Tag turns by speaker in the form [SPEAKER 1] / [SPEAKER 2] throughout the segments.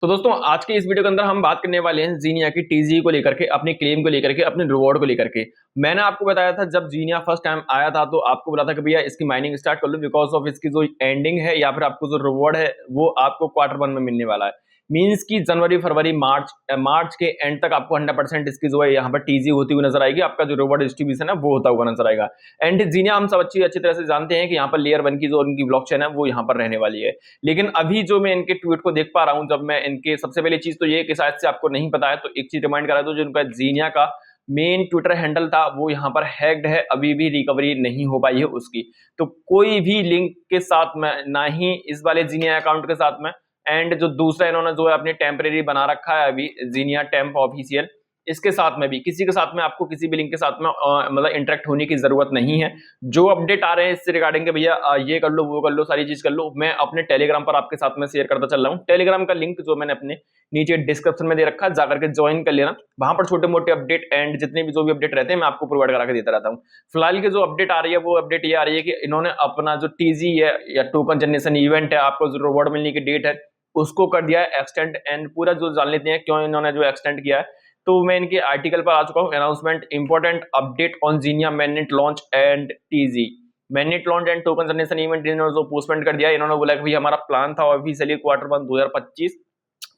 [SPEAKER 1] तो दोस्तों आज के इस वीडियो के अंदर हम बात करने वाले हैं जीनिया की टीजी को लेकर के, अपनी क्लेम को लेकर के, अपने रिवॉर्ड को लेकर के। मैंने आपको बताया था जब जीनिया फर्स्ट टाइम आया था तो आपको बोला था कि भैया इसकी माइनिंग स्टार्ट कर लो, बिकॉज ऑफ इसकी जो एंडिंग है या फिर आपको जो रिवॉर्ड है वो आपको क्वार्टर 1 में मिलने वाला है। मींस की जनवरी फरवरी मार्च के एंड तक आपको 100% इसकी जो है यहाँ पर टीजी होती हुई नजर आएगी, आपका जो रिवॉर्ड डिस्ट्रीब्यूशन है वो होता हुआ नजर आएगा। एंड जीनिया हम सब अच्छी तरह से जानते हैं कि यहाँ पर लेयर 1 की जो उनकी ब्लॉकचेन है वो यहाँ पर रहने वाली है। लेकिन अभी जो मैं इनके ट्वीट को देख पा रहा हूं, जब मैं इनके सबसे पहले चीज तो ये कि शायद से आपको नहीं पता है तो एक चीज रिमाइंड करा दो, जो इनका जीनिया का मेन ट्विटर हैंडल था वो यहाँ पर हैक्ड है, अभी भी रिकवरी नहीं हो पाई है उसकी। तो कोई भी लिंक के साथ में, ना ही इस वाले जीनिया अकाउंट के साथ में, एंड जो दूसरा इन्होंने जो है अपने टेम्परेरी बना रखा है अभी जीनिया टेम्प ऑफिशियल, इसके साथ में भी किसी के साथ में आपको किसी भी लिंक के साथ में मतलब इंटरेक्ट होने की जरूरत नहीं है। जो अपडेट आ रहे हैं इससे रिगार्डिंग के भैया ये कर लो वो कर लो सारी चीज कर लो, मैं अपने टेलीग्राम पर आपके साथ में शेयर करता चल रहा हूँ। टेलीग्राम का लिंक जो मैंने अपने नीचे डिस्क्रिप्शन में दे रखा है, जाकर के ज्वाइन कर लेना। वहां पर छोटे मोटे अपडेट एंड जितने भी जो भी अपडेट रहते हैं मैं आपको प्रोवाइड करा के देता रहता हूँ। फिलहाल की जो अपडेट आ रही है वो अपडेट ये आ रही है कि इन्होंने अपना जो टीजी है या टोकन जनरेशन इवेंट है, आपको जो रिवॉर्ड मिलने की डेट है उसको कर दिया है एक्सटेंड। एंड पूरा जो जान लेते हैं क्यों इन्होंने जो एक्सटेंड किया है, तो मैं इनके आर्टिकल पर आ चुका हूं। Announcement important update on Genia mainnet launch and TG mainnet launch and token generation event, इन्होंने जो पोस्टमेंट कर दिया। इन्होंने बोला कि भाई हमारा प्लान था ऑफिशियली क्वार्टर 1 2025,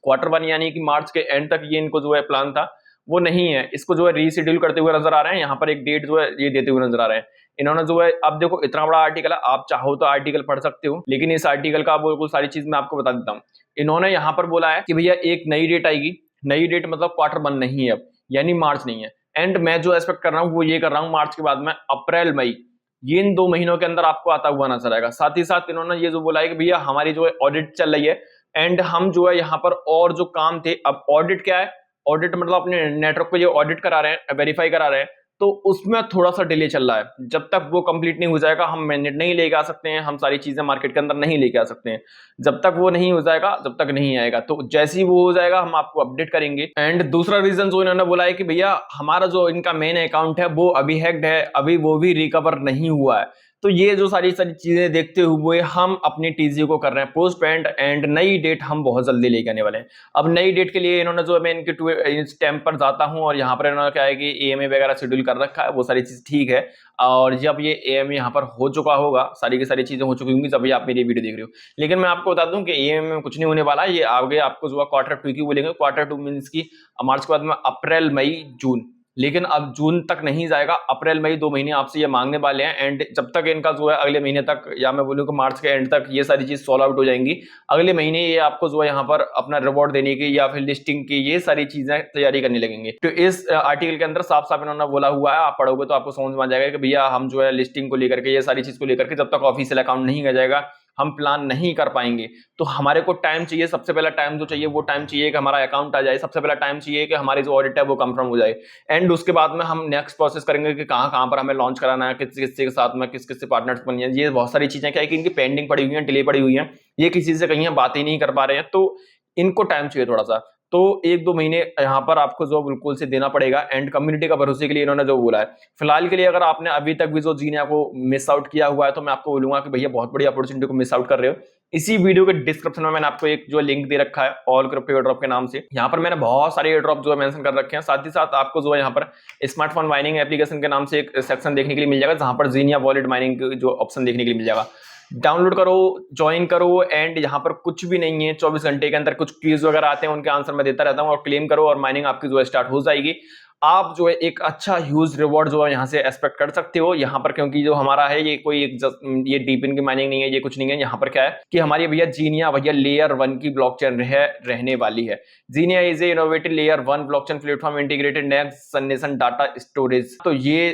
[SPEAKER 1] क्वार्टर 1 यानी कि मार्च के एंड तक ये इनको जो है प्लान था वो नहीं है, इसको जो है रीशेड्यूल करते हुए नजर आ रहे हैं। यहाँ पर एक डेट जो है ये देते हुए नजर आ रहे हैं इन्होंने जो है। अब देखो इतना बड़ा आर्टिकल है, आप चाहो तो आर्टिकल पढ़ सकते हो, लेकिन इस आर्टिकल का बिल्कुल सारी चीज मैं आपको बता देता हूँ। इन्होंने यहाँ पर बोला है कि भैया एक नई डेट आएगी, नई डेट मतलब क्वार्टर 1 नहीं है अब, यानी मार्च नहीं है। एंड मैं जो एक्सपेक्ट कर रहा हूँ वो ये कर रहा हूँ, मार्च के बाद में अप्रैल मई, ये इन 2 महीनों के अंदर आपको आता हुआ नजर आएगा। साथ ही साथ इन्होंने ये जो बोला है कि भैया हमारी जो है ऑडिट चल रही है एंड हम जो है यहाँ पर और जो काम थे, अब ऑडिट क्या है, ऑडिट मतलब अपने नेटवर्क पे ये ऑडिट करा रहे हैं, वेरीफाई करा रहे हैं, तो उसमें थोड़ा सा डिले चल रहा है। जब तक वो कंप्लीट नहीं हो जाएगा हम मैनेट नहीं लेके आ सकते हैं, हम सारी चीजें मार्केट के अंदर नहीं लेके आ सकते हैं। जब तक वो नहीं हो जाएगा जब तक नहीं आएगा, तो जैसे ही वो हो जाएगा हम आपको अपडेट करेंगे। एंड दूसरा रीजन जो इन्होंने बोला है कि भैया हमारा जो इनका मेन अकाउंट है वो अभी हैक्ड है, अभी वो भी रिकवर नहीं हुआ है। तो ये जो सारी चीजें देखते हुए हम अपनी टीजी को कर रहे हैं पोस्ट पेंट, एंड नई डेट हम बहुत जल्दी लेके आने वाले हैं। अब नई डेट के लिए इन्होंने जो, मैं इनके स्टैम्प पर जाता हूं और यहाँ पर इन्होंने क्या है कि एएमए वगैरह शेड्यूल कर रखा है, वो सारी चीज ठीक है। और जब ये एएमए यहाँ पर हो चुका होगा, सारी की सारी चीजें हो चुकी होंगी जब आप मेरी वीडियो देख रहे हो। लेकिन मैं आपको बता दूं कि एएमए में कुछ नहीं होने वाला, ये आगे आपको जो क्वार्टर 2 की बोलेंगे। क्वार्टर 2 मीन्स की मार्च के बाद में अप्रैल मई जून, लेकिन अब जून तक नहीं जाएगा, अप्रैल मई 2 महीने आपसे ये मांगने वाले हैं। एंड जब तक इनका जो है अगले महीने तक, या मैं बोलूँ कि मार्च के एंड तक ये सारी चीज सॉल्व आउट हो जाएंगी, अगले महीने ये आपको जो है यहाँ पर अपना रिवॉर्ड देने की या फिर लिस्टिंग की ये सारी चीजें तैयारी करने लगेंगे। तो इस आर्टिकल के अंदर साफ साफ इन्होंने बोला हुआ है, आप पढ़ोगे तो आपको समझ में आ जाएगा कि भैया हम जो है लिस्टिंग को लेकर के, ये सारी चीज को लेकर के जब तक ऑफिशियल अकाउंट नहीं आ जाएगा हम प्लान नहीं कर पाएंगे। तो हमारे को टाइम चाहिए, सबसे पहला टाइम जो चाहिए वो टाइम चाहिए कि हमारा अकाउंट आ जाए, सबसे पहला टाइम चाहिए कि हमारी जो ऑडिट है वो कंफर्म हो जाए। एंड उसके बाद में हम नेक्स्ट प्रोसेस करेंगे कि कहां कहां पर हमें लॉन्च कराना है, किस किस के साथ में, किस किस से पार्टनर्स बनिए। ये बहुत सारी चीजें क्या है कि इनकी पेंडिंग पड़ी हुई है, डिले पड़ी हुई है, ये किसी से कहीं बात ही नहीं कर पा रहे हैं, तो इनको टाइम चाहिए थोड़ा सा। तो 1-2 महीने यहाँ पर आपको जो बिल्कुल से देना पड़ेगा। एंड कम्युनिटी का भरोसे के लिए इन्होंने जो बोला है, फिलहाल के लिए अगर आपने अभी तक भी जो जीनिया को मिस आउट किया हुआ है तो मैं आपको बोलूंगा कि भैया बहुत बड़ी अपॉर्चुनिटी को मिस आउट कर रहे हो। इसी वीडियो के डिस्क्रिप्शन में मैंने आपको एक जो लिंक दे रखा है ऑल क्रिप्टो एयरड्रॉप के नाम से, यहाँ पर मैंने बहुत सारे एयरड्रॉप जो है मेंशन कर रखे हैं। साथ ही साथ आपको जो है यहाँ पर स्मार्टफोन माइनिंग एप्लीकेशन के नाम से एक सेक्शन देखने के लिए मिल जाएगा, जहां पर जीनिया वॉलेट माइनिंग जो ऑप्शन देखने के लिए मिल जाएगा। डाउनलोड करो, ज्वाइन करो। एंड यहाँ पर कुछ भी नहीं है, 24 घंटे के अंदर कुछ क्विज वगैरह आते हैं, उनके आंसर मैं देता रहता हूँ, और क्लेम करो और माइनिंग आपकी जो है स्टार्ट हो जाएगी। आप जो है एक अच्छा ह्यूज रिवॉर्ड जो है यहाँ से एक्सपेक्ट कर सकते हो यहाँ पर, क्योंकि जो हमारा है ये कोई ये डीपिन की माइनिंग नहीं है, ये कुछ नहीं है। यहाँ पर क्या है कि हमारी भैया जीनिया भैया लेयर 1 की ब्लॉकचेन रहने वाली है। Genia is a innovative layer 1 blockchain platform integrated next generation data storage. तो ये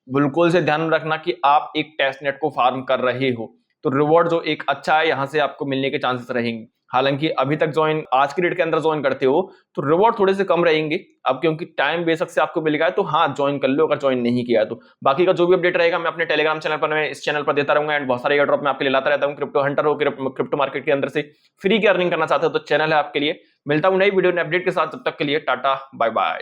[SPEAKER 1] बिल्कुल से ध्यान रखना कि आप एक टेस्ट नेट को फार्म कर रहे हो, तो रिवॉर्ड जो एक अच्छा है यहाँ से आपको मिलने के चांसेस रहेंगे। हालांकि अभी तक ज्वाइन आज की डेट के अंदर ज्वाइन करते हो तो रिवॉर्ड थोड़े से कम रहेंगे, अब क्योंकि टाइम बेशक से आपको मिल गया है तो हाँ ज्वाइन कर लो अगर ज्वाइन नहीं किया तो। बाकी का जो भी अपडेट रहेगा मैं अपने टेलीग्राम चैनल पर, मैं इस चैनल पर देता रहूंगा। एंड बहुत सारे एयरड्रॉप मैं आपके लिए लाता रहता हूँ। क्रिप्टो हंटर हो, क्रिप्टो मार्केट के अंदर से फ्री की अर्निंग करना चाहते हो तो चैनल है आपके लिए। मिलता हूँ नई वीडियो अपडेट के साथ, तब तक के लिए टाटा बाय बाय।